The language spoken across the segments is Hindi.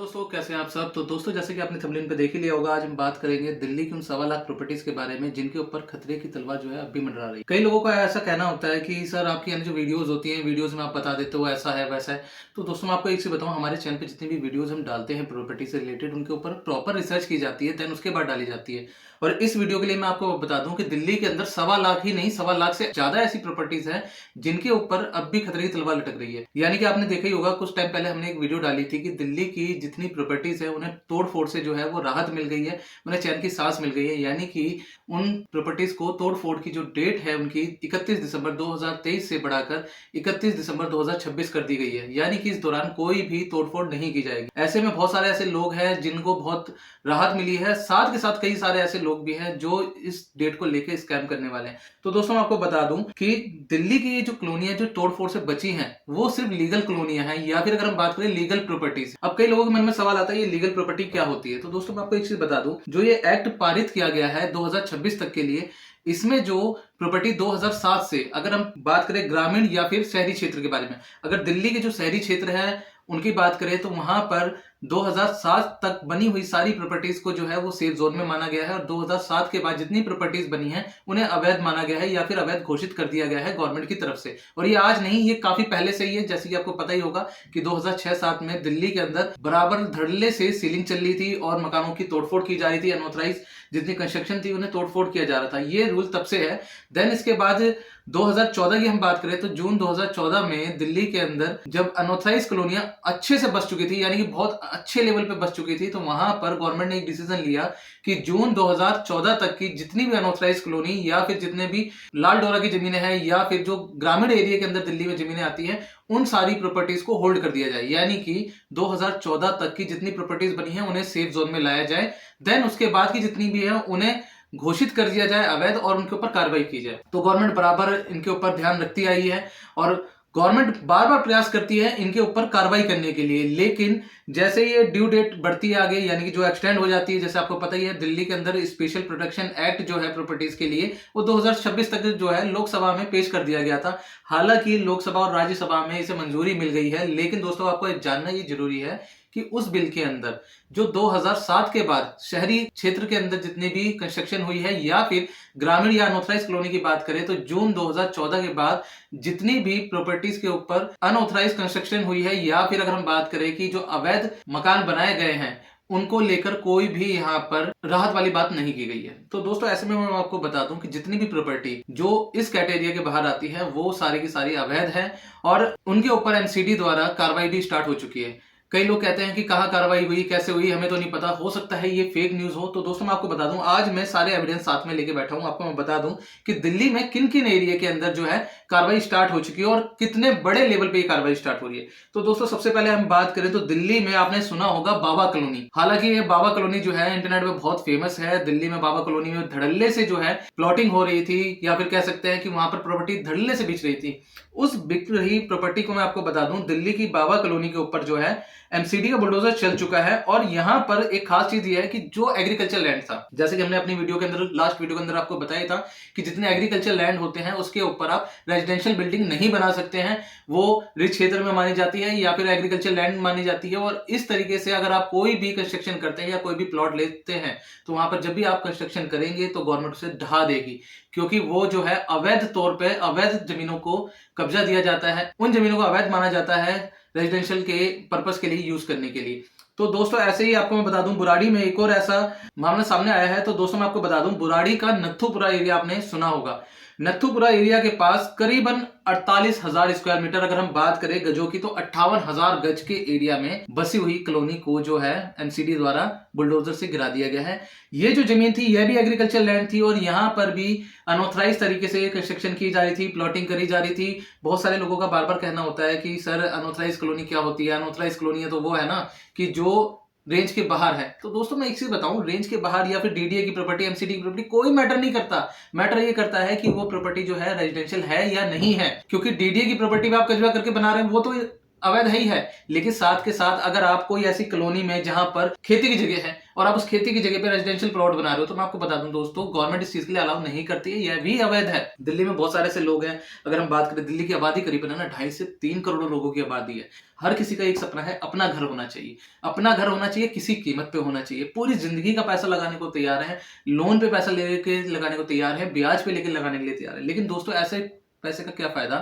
दोस्तों, कैसे हैं आप सब। तो दोस्तों, जैसे कि आपने थंबनेल पे देख ही लिया होगा, आज हम बात करेंगे दिल्ली की उन 1.25 लाख प्रॉपर्टीज के बारे में जिनके ऊपर खतरे की तलवार जो है अब भी मंडरा रही है। कई लोगों का ऐसा कहना होता है कि सर आपकी जो वीडियोस होती हैं, वीडियोस में आप बता देते हो ऐसा है वैसा है। तो दोस्तों, मैं आपको एक चीज बताऊं, हमारे चैनल पे जितनी भी वीडियोज हम डालते हैं प्रॉपर्टी से रिलेटेड, उनके ऊपर प्रॉपर रिसर्च की जाती है, देन उसके बाद डाली जाती है। और इस वीडियो के लिए मैं आपको बता दूं कि दिल्ली के अंदर 1.25 लाख ही नहीं, 1.25 लाख से ज्यादा ऐसी प्रॉपर्टीज हैं जिनके ऊपर अब भी खतरे की तलवार लटक रही है। यानी कि आपने देखा ही होगा, कुछ टाइम पहले हमने एक वीडियो डाली थी कि दिल्ली की जितनी प्रॉपर्टीज है उन्हें तोड़ फोड़ से जो है वो राहत मिल गई है, उन्हें चैन की सांस मिल गई है। यानी कि उन प्रॉपर्टीज को तोड़ फोड़ की जो डेट है उनकी 31 दिसंबर 2023 से बढ़ाकर 31 दिसंबर 2026 कर दी गई है। यानी कि इस दौरान कोई भी तोड़फोड़ नहीं की जाएगी। ऐसे में बहुत सारे ऐसे लोग हैं जिनको बहुत राहत मिली है, साथ के साथ कई सारे ऐसे लोग भी हैं जो इस डेट को लेकर स्कैम करने वाले हैं। तो दोस्तों, मैं आपको बता दूं कि दिल्ली की ये जो कॉलोनियां जो तोड़फोड़ से बची हैं वो सिर्फ लीगल कॉलोनियां हैं, या फिर अगर हम बात करें लीगल प्रॉपर्टीज। अब कई लोगों के मन में सवाल आता है ये लीगल प्रॉपर्टी क्या होती है। तो दोस्तों, मैं आपको एक चीज बता दूं, जो ये एक्ट पारित किया गया है 2026 तक के लिए, इसमें जो प्रॉपर्टी 2007 से, अगर हम बात करें ग्रामीण या फिर शहरी क्षेत्र के बारे में, अगर दिल्ली के जो शहरी क्षेत्र है उनकी बात करें तो वहां पर 2007 तक बनी हुई सारी प्रॉपर्टीज को जो है वो सेफ जोन में माना गया है, और 2007 के बाद जितनी प्रॉपर्टीज बनी हैं उन्हें अवैध माना गया है या फिर अवैध घोषित कर दिया गया है गवर्नमेंट की तरफ से। और ये आज नहीं, ये काफी पहले से ही है। जैसे कि आपको पता ही होगा कि 2006-07 में दिल्ली के अंदर बराबर धड़ल्ले से सीलिंग चल रही थी और मकानों की तोड़फोड़ की जा रही थी, अनऑथराइज जितनी कंस्ट्रक्शन थी उन्हें तोड़फोड़ किया जा रहा था। ये रूल तब से है। देन इसके बाद 2014 की हम बात करें तो जून 2014 में दिल्ली के अंदर जब अनऑथराइज कॉलोनियां अच्छे से बस चुकी थी, यानी कि बहुत अच्छे लेवल पे बस चुकी थी, तो वहां पर गवर्नमेंट ने एक डिसीजन लिया कि जून 2014 तक की जितनी भी अनऑथराइज कॉलोनी या फिर जितने भी लाल डोरा की जमीनें हैं या फिर जो ग्रामीण एरिया के अंदर दिल्ली में जमीनें आती हैं, उन सारी प्रॉपर्टीज को होल्ड कर दिया जाए। यानी कि 2014 तक की जितनी प्रॉपर्टीज बनी है उन्हें सेफ जोन में लाया जाए। देन उसके बाद की जितनी भी है उन्हें घोषित कर दिया जाए अवैध, और उनके ऊपर कार्रवाई की जाए। तो गवर्नमेंट बराबर इनके ऊपर ध्यान रखती आई है और गवर्नमेंट बार बार प्रयास करती है इनके ऊपर कार्रवाई करने के लिए। लेकिन जैसे ये ड्यू डेट बढ़ती है आगे, यानी कि जो एक्सटेंड हो जाती है, जैसे आपको पता ही है दिल्ली के अंदर स्पेशल प्रोटेक्शन एक्ट जो है प्रॉपर्टीज के लिए, वो 2026 तक जो है लोकसभा में पेश कर दिया गया था। हालांकि लोकसभा और राज्यसभा में इसे मंजूरी मिल गई है, लेकिन दोस्तों आपको जानना ये जरूरी है कि उस बिल के अंदर जो 2007 के बाद शहरी क्षेत्र के अंदर जितनी भी कंस्ट्रक्शन हुई है या फिर ग्रामीण या अनऑथराइज कॉलोनी की बात करें तो जून 2014 के बाद जितनी भी प्रॉपर्टीज के ऊपर अनऑथराइज कंस्ट्रक्शन हुई है या फिर अगर हम बात करें कि जो अवैध मकान बनाए गए हैं उनको लेकर कोई भी यहाँ पर राहत वाली बात नहीं की गई है। तो दोस्तों, ऐसे में मैं आपको बता दूं कि जितनी भी प्रॉपर्टी जो इस कैटेगरी के बाहर आती है वो सारी की सारी अवैध है और उनके ऊपर एमसीडी द्वारा कार्रवाई भी स्टार्ट हो चुकी है। कई लोग कहते हैं कि कहाँ कार्रवाई हुई, कैसे हुई, हमें तो नहीं पता, हो सकता है ये फेक न्यूज हो। तो दोस्तों, मैं आपको बता दूं, आज मैं सारे एविडेंस साथ में लेके बैठा हूं। आपको मैं बता दूं कि दिल्ली में किन किन एरिया के अंदर जो है कार्रवाई स्टार्ट हो चुकी है और कितने बड़े लेवल पे ये कार्रवाई स्टार्ट हो रही है। तो दोस्तों, सबसे पहले हम बात करें तो दिल्ली में आपने सुना होगा बाबा कॉलोनी। हालांकि ये बाबा कॉलोनी जो है इंटरनेट पे बहुत फेमस है। दिल्ली में बाबा कॉलोनी में धड़ल्ले से जो है प्लॉटिंग हो रही थी, या फिर कह सकते हैं कि वहां पर प्रॉपर्टी धड़ल्ले से बिक रही थी। उस बिक रही प्रॉपर्टी को मैं आपको बता दूं, दिल्ली की बाबा कॉलोनी के ऊपर जो है एमसीडी का बुलडोजर चल चुका है। और यहां पर एक खास चीज ये है कि जो एग्रीकल्चर लैंड था, जैसे कि हमने अपनी वीडियो के अंदर, लास्ट वीडियो के अंदर आपको बताया था कि जितने एग्रीकल्चर लैंड होते हैं उसके ऊपर आप रेजिडेंशियल बिल्डिंग नहीं बना सकते हैं, वो रिच क्षेत्र में मानी जाती है या फिर एग्रीकल्चर लैंड मानी जाती है। और इस तरीके से अगर आप कोई भी कंस्ट्रक्शन करते हैं या कोई भी प्लॉट लेते हैं तो वहां पर जब भी आप कंस्ट्रक्शन करेंगे तो गवर्नमेंट उसे ढहा देगी, क्योंकि वो जो है अवैध तौर पे अवैध जमीनों को कब्जा दिया जाता है, उन जमीनों को अवैध माना जाता है रेजिडेंशियल के पर्पस के लिए यूज करने के लिए। तो दोस्तों, ऐसे ही आपको मैं बता दूं, बुराड़ी में एक और ऐसा मामला सामने आया है। तो दोस्तों, मैं आपको बता दूं, बुराड़ी का नत्थुपुरा एरिया आपने सुना होगा। नत्थुपुरा एरिया के पास करीबन 48,000 स्क्वायर मीटर, अगर हम बात करें गजों की, तो 58,000 गज के एरिया में बसी हुई कॉलोनी को जो है एमसीडी द्वारा बुलडोजर से गिरा दिया गया है। ये जो जमीन थी यह भी एग्रीकल्चर लैंड थी और यहाँ पर भी अनऑथराइज तरीके से कंस्ट्रक्शन की जा रही थी, प्लॉटिंग करी जा रही थी। बहुत सारे लोगों का बार बार कहना होता है कि सर अनऑथराइज कॉलोनी क्या होती है। अनऑथराइज कॉलोनी तो वो है ना कि जो रेंज के बाहर है। तो दोस्तों, मैं एक चीज बताऊं, रेंज के बाहर या फिर डीडीए की प्रॉपर्टी, एमसीडी की प्रॉपर्टी, कोई मैटर नहीं करता। मैटर ये करता है कि वो प्रॉपर्टी जो है रेजिडेंशियल है या नहीं है। क्योंकि डीडीए की प्रॉपर्टी में आप कब्जा करके बना रहे हैं, वो तो अवैध ही है। लेकिन साथ के साथ अगर आप कोई ऐसी कॉलोनी में जहां पर खेती की जगह है और आप उस खेती की जगह पे रेजिडेंशियल प्लॉट बना रहे हो, तो मैं आपको बता दूं दोस्तों, गवर्नमेंट इस चीज के लिए अलाउ नहीं करती है, यह भी अवैध है। दिल्ली में बहुत सारे ऐसे लोग हैं, अगर हम बात करें दिल्ली की आबादी करीबन है ना 2.5 से 3 करोड़ लोगों की आबादी है। हर किसी का एक सपना है, अपना घर होना चाहिए। अपना घर होना चाहिए, किसी कीमत पे होना चाहिए। पूरी जिंदगी का पैसा लगाने को तैयार है, लोन पे पैसा लेके लगाने को तैयार है, ब्याज पे लेके लगाने के लिए तैयार है। लेकिन दोस्तों ऐसे पैसे का क्या फायदा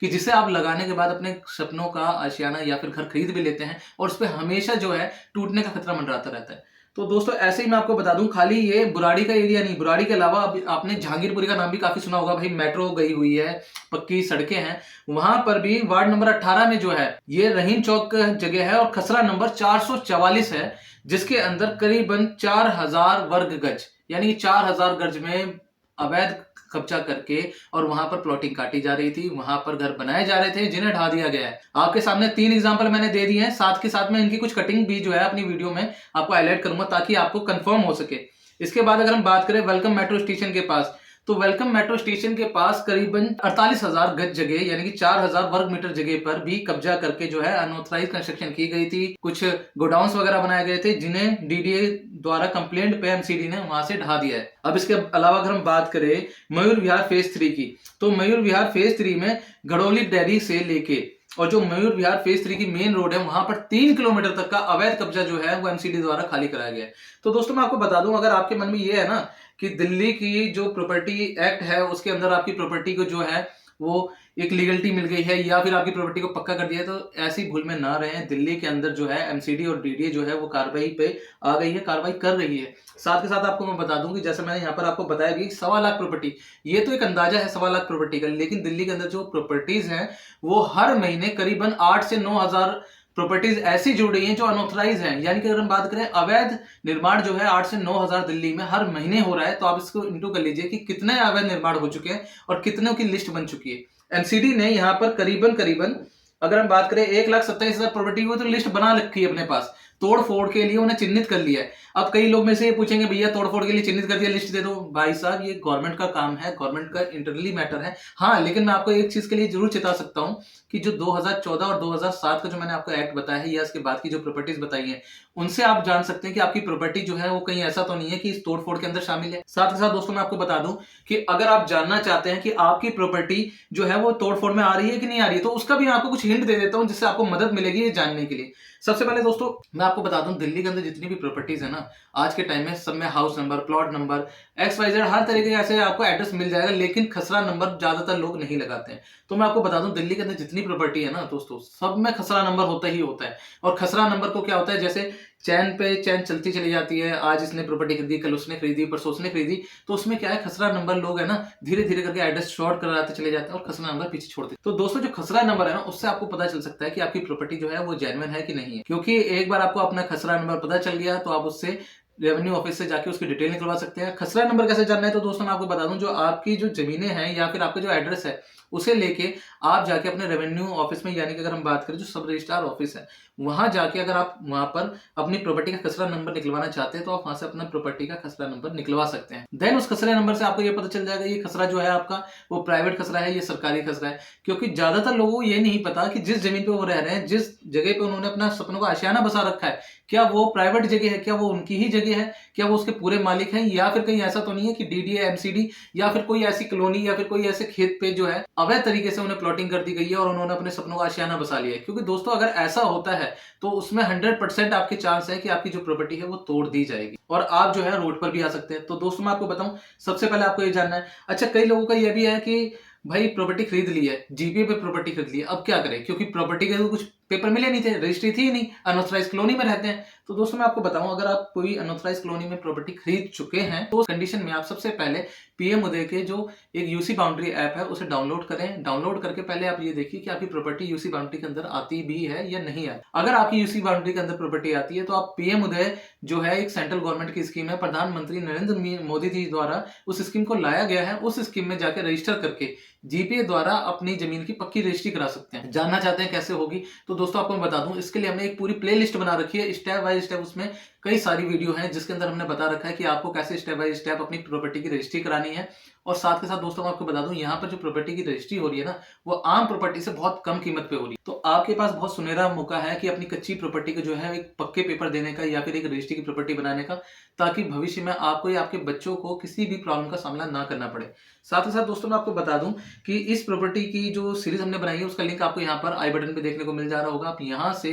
कि जिसे आप लगाने के बाद अपने सपनों का आशियाना या फिर घर खरीद भी लेते हैं और उस पर हमेशा जो है टूटने का खतरा मंडराता रहता है। तो दोस्तों ऐसे ही मैं आपको बता दूं, खाली ये बुराड़ी का एरिया नहीं, बुराड़ी के अलावा आपने जहांगीरपुरी का नाम भी काफी सुना होगा भाई। मेट्रो गई हुई है, पक्की सड़कें हैं, वहां पर भी वार्ड नंबर 18 में जो है ये रहीम चौक जगह है और खसरा नंबर 444 है, जिसके अंदर करीबन 4000 वर्ग गज यानी 4000 गज में अवैध कब्जा करके और वहां पर प्लॉटिंग काटी जा रही थी, वहां पर घर बनाए जा रहे थे, जिन्हें ढा दिया गया है। आपके सामने 3 एग्जांपल मैंने दे दिए हैं, साथ के साथ में इनकी कुछ कटिंग भी जो है अपनी वीडियो में आपको हाईलाइट करूंगा ताकि आपको कंफर्म हो सके। इसके बाद अगर हम बात करें वेलकम मेट्रो स्टेशन के पास, तो वेलकम मेट्रो स्टेशन के पास करीबन 48,000 गज जगह यानी कि 4000 वर्ग मीटर जगह पर भी कब्जा करके जो है अनऑथराइज कंस्ट्रक्शन की गई थी। कुछ गोडाउन्स वगैरह बनाए गए थे जिन्हें डीडीए द्वारा कंप्लेंट पे एमसीडी ने वहां से ढा दिया है। अब इसके अलावा अगर हम बात करें मयूर विहार फेज 3 की, तो मयूर विहार फेज 3 में घड़ोली डेयरी से लेके और जो मयूर विहार फेज 3 की मेन रोड है वहां पर 3 किलोमीटर तक का अवैध कब्जा जो है वो एमसीडी द्वारा खाली कराया गया है। तो दोस्तों मैं आपको बता दूं, अगर आपके मन में ये है ना कि दिल्ली की जो प्रॉपर्टी एक्ट है उसके अंदर आपकी प्रॉपर्टी को जो है वो एक लीगलिटी मिल गई है या फिर आपकी प्रॉपर्टी को पक्का कर दिया है, तो ऐसी भूल में ना रहें। दिल्ली के अंदर जो है एमसीडी और डीडीए जो है वो कार्रवाई पे आ गई है, कार्रवाई कर रही है। साथ के साथ आपको मैं बता दूं कि जैसे मैंने यहाँ पर आपको बताया कि 1.25 लाख प्रॉपर्टी, ये तो एक अंदाजा है 1.25 लाख प्रॉपर्टी का, लेकिन दिल्ली के अंदर जो प्रॉपर्टीज हैं वो हर महीने करीबन 8 से 9,000 प्रॉपर्टीज ऐसी जुड़ रही हैं जो अनऑथराइज हैं। यानी कि अगर हम बात करें अवैध निर्माण जो है 8 से 9,000 दिल्ली में हर महीने हो रहा है, तो आप इसको इंटू कर लीजिए कि कितने अवैध निर्माण हो चुके हैं और कितनों की लिस्ट बन चुकी है। एमसीडी ने यहाँ पर करीबन अगर हम बात करें 1,27,000 प्रॉपर्टी की तो लिस्ट बना रखी है अपने पास, तोड़ फोड़ के लिए उन्हें चिन्हित कर लिया है। अब कई लोग में से ये पूछेंगे भैया तोड़ फोड़ के लिए चिन्हित कर दिया, लिस्ट दे दो। भाई साहब ये गवर्नमेंट का काम है, गवर्नमेंट का इंटरनली मैटर है। हाँ, लेकिन मैं आपको एक चीज के लिए जरूर चेता सकता हूं कि जो 2014 और 2007 का जो मैंने आपको एक्ट बताया है या इसके बाद की जो प्रॉपर्टीज बताई है, उनसे आप जान सकते हैं कि आपकी प्रॉपर्टी जो है वो कहीं ऐसा तो नहीं है कि इस तोड़ फोड़ के अंदर शामिल है। साथ ही साथ दोस्तों मैं आपको बता दूं कि अगर आप जानना चाहते हैं कि आपकी प्रॉपर्टी जो है वो तोड़ फोड़ में आ रही है कि नहीं आ रही है, तो उसका भी मैं आपको कुछ हिंट दे देता हूं जिससे आपको मदद मिलेगी ये जानने के लिए। सबसे पहले दोस्तों मैं आपको बता दूं, दिल्ली के अंदर जितनी भी प्रॉपर्टीज है ना आज के टाइम में, सब में house number, plot number, XYZ हर तरीके के ऐसे आपको एड्रेस मिल जाएगा, लेकिन खसरा नंबर ज्यादातर लोग नहीं लगाते हैं। तो मैं आपको बता दूं दिल्ली के अंदर जितनी प्रॉपर्टी है ना दोस्तों, सब में खसरा नंबर होता ही होता है। और खसरा नंबर को क्या होता है, जैसे चैन पे चैन चलती चली जाती है, आज इसने प्रॉपर्टी खरीदी, कल उसने खरीदी, परसों उसने खरीदी, तो उसमें क्या है खसरा नंबर लोग है ना धीरे धीरे करके एड्रेस शॉर्ट कराते चले जाते हैं और खसरा नंबर पीछे छोड़ते हैं। तो दोस्तों जो खसरा नंबर है ना उससे आपको पता चल सकता है कि आपकी प्रॉपर्टी जो है वो जेन्युइन है कि नहीं है, क्योंकि एक बार आपको अपना खसरा नंबर पता चल गया तो आप उससे रेवेन्यू ऑफिस से जाके उसकी डिटेल निकलवा सकते हैं। खसरा नंबर कैसे जानना है, तो दोस्तों मैं आपको बता दूं, जो आपकी जो जमीनें हैं या फिर आपका जो एड्रेस है उसे लेके आप जाके अपने रेवेन्यू ऑफिस में, यानी कि अगर हम बात करें जो सब रजिस्ट्रार ऑफिस है, वहां जाके अगर आप वहां पर अपनी प्रॉपर्टी का खसरा नंबर निकलवाना चाहते हैं तो आप वहां से अपना प्रॉपर्टी का खसरा नंबर निकलवा सकते हैं। देन उस खसरे नंबर से आपको ये पता चल जाएगा ये खसरा जो है आपका वो प्राइवेट खसरा है, ये सरकारी खसरा है। क्योंकि ज्यादातर लोगों को ये नहीं पता कि जिस जमीन पे वो रह रहे हैं, जिस जगह पे उन्होंने अपना सपनों का आशियाना बसा रखा है, क्या वो प्राइवेट जगह है, क्या वो उनकी ही जगह है, क्या वो उसके पूरे मालिक हैं, या फिर कहीं ऐसा तो नहीं है कि डीडीए, एमसीडी या फिर कोई ऐसी कॉलोनी या फिर कोई ऐसे खेत पे जो है अवैध तरीके से उन्हें प्लॉटिंग कर दी गई है और उन्होंने अपने सपनों का आशियाना बसा लिया है। क्योंकि दोस्तों अगर ऐसा होता है तो उसमें 100% आपके चांस है कि आपकी जो प्रॉपर्टी है वो तोड़ दी जाएगी और आप जो है रोड पर भी आ सकते हैं। तो दोस्तों मैं आपको बताऊं, सबसे पहले आपको ये जानना है, अच्छा कई लोगों का ये भी है कि भाई प्रॉपर्टी खरीद ली है, जीपीए पे प्रॉपर्टी खरीद ली है, अब क्या करें, क्योंकि प्रॉपर्टी के तो कुछ पेपर मिले नहीं थे, रजिस्ट्री थी ही नहीं, अनऑथराइज कॉलोनी में रहते हैं। तो दोस्तों मैं आपको बताऊं, अगर आप कोई अनऑथराइज कॉलोनी में प्रॉपर्टी खरीद चुके हैं तो उस कंडीशन में आप सबसे पहले पीएम उदय के जो एक यूसी बाउंड्री ऐप है उसे डाउनलोड करें। डाउनलोड करके पहले आप ये देखिए कि आपकी प्रॉपर्टी यूसी बाउंड्री के अंदर आती भी है या नहीं आती। अगर आपकी यूसी बाउंड्री के अंदर प्रॉपर्टी आती है तो आप पीएम उदय जो है एक सेंट्रल गवर्नमेंट की स्कीम है, प्रधानमंत्री नरेंद्र मोदी जी द्वारा उस स्कीम को लाया गया है, उस स्कीम में जाकर रजिस्टर करके जीपीए द्वारा अपनी जमीन की पक्की रजिस्ट्री करा सकते हैं। जानना चाहते हैं कैसे होगी, तो दोस्तों आपको मैं बता दूं, इसके लिए हमने एक पूरी प्लेलिस्ट बना रखी है, स्टेप बाय स्टेप उसमें कई सारी वीडियो हैं जिसके अंदर हमने बता रखा है कि आपको कैसे स्टेप बाय स्टेप अपनी प्रॉपर्टी की रजिस्ट्री करानी है और साथ के साथ दोस्तों मैं आपको बता दूं, यहाँ पर जो प्रॉपर्टी की रजिस्ट्री हो रही है ना, वो आम प्रॉपर्टी से बहुत कम कीमत पे हो रही है। तो आपके पास बहुत सुनहरा मौका है कि अपनी कच्ची प्रॉपर्टी को जो है एक पक्के पेपर देने का या फिर एक रजिस्ट्री की प्रॉपर्टी बनाने का, ताकि भविष्य में आपको या आपके बच्चों को किसी भी प्रॉब्लम का सामना ना करना पड़े। साथ ही साथ दोस्तों मैं आपको बता दूं कि इस प्रॉपर्टी की जो सीरीज हमने बनाई है उसका लिंक आपको यहाँ पर आई बटन पे देखने को मिल जा रहा होगा। आप यहाँ से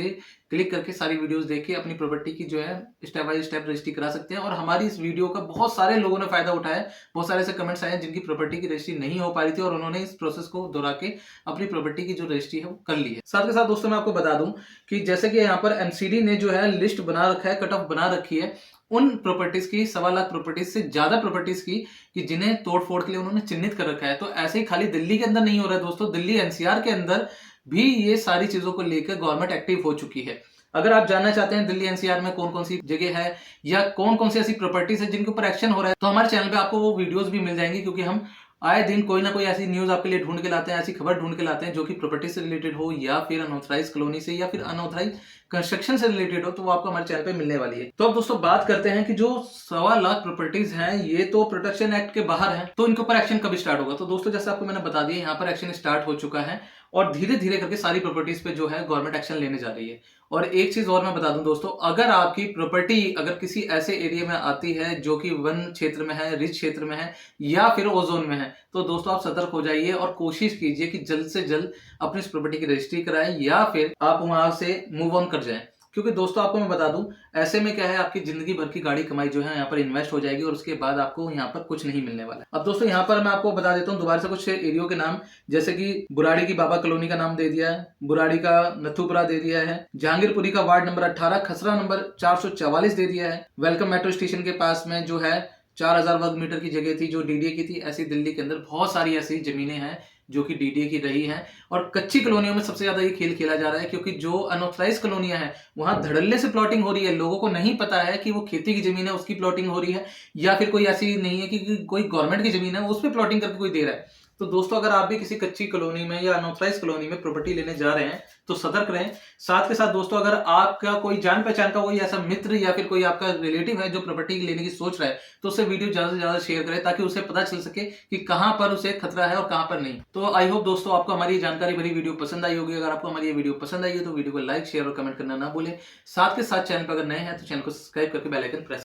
क्लिक करके सारी वीडियोस देख के अपनी प्रॉपर्टी की जो है स्टेप बाय स्टेप रजिस्ट्री करा सकते हैं। और हमारी इस वीडियो का बहुत सारे लोगों ने फायदा उठाया है। बहुत सारे ऐसे कमेंट्स आए हैं जिनकी प्रॉपर्टी की रजिस्ट्री नहीं हो पा रही थी और उन्होंने इस प्रोसेस को दोहरा के अपनी प्रॉपर्टी की जो रजिस्ट्री है वो कर ली है। साथ के साथ दोस्तों मैं आपको बता दूं कि जैसे कि यहाँ पर एमसीडी ने जो है लिस्ट बना रखा है, कट ऑफ बना रखी है उन प्रॉपर्टीज की, 1.25 लाख प्रॉपर्टीज से ज्यादा प्रॉपर्टीज की, कि जिन्हें तोड़ फोड़ के लिए उन्होंने चिन्हित कर रखा है। तो ऐसे ही खाली दिल्ली के अंदर नहीं हो रहा है दोस्तों, दिल्ली एनसीआर के अंदर भी ये सारी चीजों को लेकर गवर्नमेंट एक्टिव हो चुकी है। अगर आप जानना चाहते हैं दिल्ली एनसीआर में कौन कौन सी जगह है या कौन कौन सी ऐसी प्रॉपर्टीज है जिनके ऊपर एक्शन हो रहा है, तो हमारे चैनल पे आपको वो वीडियोस भी मिल जाएंगी, क्योंकि हम आए दिन कोई ना कोई ऐसी न्यूज आपके लिए ढूंढ के लाते हैं, ऐसी खबर ढूंढ के लाते हैं जो कि प्रॉपर्टी से रिलेटेड हो या फिर अनऑथराइज कॉलोनी से या फिर अनऑथराइज कंस्ट्रक्शन से रिलेटेड हो, तो वो आपको हमारे चैनल पे मिलने वाली है। तो अब दोस्तों बात करते हैं कि जो 1.25 लाख प्रॉपर्टीज हैं ये तो प्रोटेक्शन एक्ट के बाहर है, तो इनके ऊपर एक्शन कब स्टार्ट होगा। तो दोस्तों जैसे आपको मैंने बता दिया, यहाँ पर एक्शन स्टार्ट हो चुका है और धीरे धीरे करके सारी प्रॉपर्टीज पे जो है गवर्नमेंट एक्शन लेने जा रही है। और एक चीज और मैं बता दूं दोस्तों, अगर आपकी प्रॉपर्टी अगर किसी ऐसे एरिया में आती है जो कि वन क्षेत्र में है, रिच क्षेत्र में है या फिर ओजोन में है, तो दोस्तों आप सतर्क हो जाइए और कोशिश कीजिए कि जल्द से जल्द अपनी इस प्रॉपर्टी की रजिस्ट्री कराएं या फिर आप वहां से मूव ऑन कर जाएं। क्योंकि दोस्तों आपको मैं बता दूं, ऐसे में क्या है, आपकी जिंदगी भर की गाड़ी कमाई जो है यहाँ पर इन्वेस्ट हो जाएगी और उसके बाद आपको यहाँ पर कुछ नहीं मिलने वाला है। अब दोस्तों यहाँ पर मैं आपको बता देता हूँ दोबारा से कुछ एरियो के नाम, जैसे कि बुराड़ी की बाबा कॉलोनी का नाम दे दिया है, बुराड़ी का नथुपुरा दे दिया है, जहांगीरपुरी का वार्ड नंबर 18 खसरा नंबर 444 दे दिया है, वेलकम मेट्रो स्टेशन के पास में जो है 4000 वर्ग मीटर की जगह थी जो डीडीए की थी। ऐसी दिल्ली के अंदर बहुत सारी ऐसी जमीनें हैं जो कि डीडीए की रही हैं। और कच्ची कॉलोनियों में सबसे ज्यादा ये खेल खेला जा रहा है, क्योंकि जो अनऑथराइज कॉलोनियां हैं वहां धड़ल्ले से प्लॉटिंग हो रही है। लोगों को नहीं पता है कि वो खेती की जमीन है उसकी प्लॉटिंग हो रही है, या फिर कोई ऐसी नहीं है कि कोई गवर्नमेंट की जमीन है उस पर प्लॉटिंग करके कोई दे रहा है। तो दोस्तों अगर आप भी किसी कच्ची कॉलोनी में या अनऑथराइज कॉलोनी में प्रॉपर्टी लेने जा रहे हैं तो सतर्क रहें। साथ के साथ दोस्तों अगर आपका कोई जान पहचान का कोई ऐसा मित्र या फिर कोई आपका रिलेटिव है जो प्रॉपर्टी लेने की सोच रहा है, तो उसे वीडियो ज्यादा से ज्यादा शेयर करें ताकि उसे पता चल सके कि कहां पर उसे खतरा है और कहां पर नहीं। तो आई होप दोस्तों आपको हमारी जानकारी भरी वीडियो पसंद आई होगी। अगर आपको हमारी ये वीडियो पसंद आई है तो वीडियो को लाइक शेयर और कमेंट करना ना भूलें। साथ के साथ चैनल पर अगर नए हैं तो चैनल को सब्सक्राइब करके बेल आइकन प्रेस